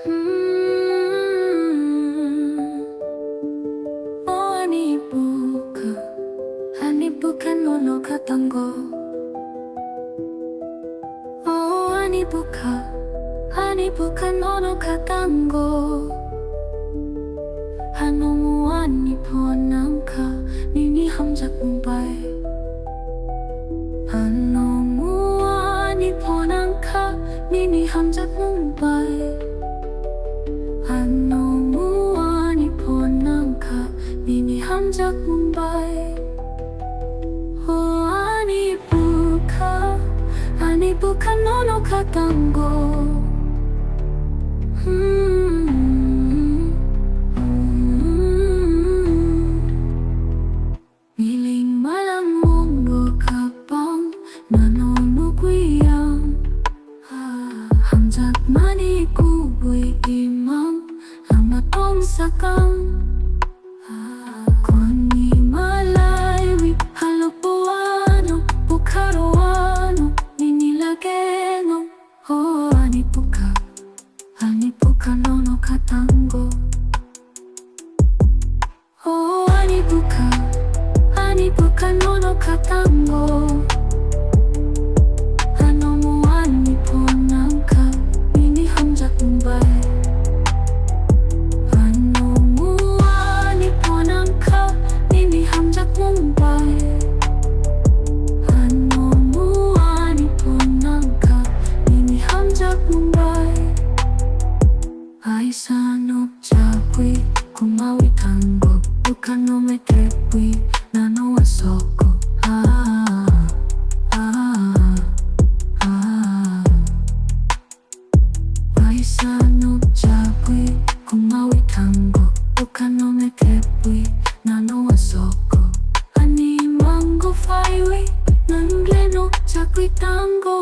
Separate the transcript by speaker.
Speaker 1: Oh, ani bukan nono katanggo. Oh, ani bukan nono katanggo. Hanomu ani ponangka, nini hamjak mumbai. Hanomu ani ponangka, nini hamjak mumbai. Hanomu ani ponangka, nini hamjak mumbai. Oh, ani bukan nono katanggo. Miling malam monggo kapang nanono kuyang. Hamjak mani kubui imam hamatong sakang. Koni malaiwi halopoano bukaroano ninilageno. Oh, ani bukan nono katanggo. Oh, ani bukan nono katanggo. Hanomu ani ponangka, nini hamjak mumbai. Hanomu ani ponangka, nini hamjak mumbai. Hanomu ani ponangka, nini hamjak mumbai. Aisanok jakwi kumawi tanggo, bukan nome trepwi nano wasoko. Aisanok jakwi kumawi tanggo, bukan nome trepwi nano wasoko. Ani mango faiwi nangleno jakwi tanggo.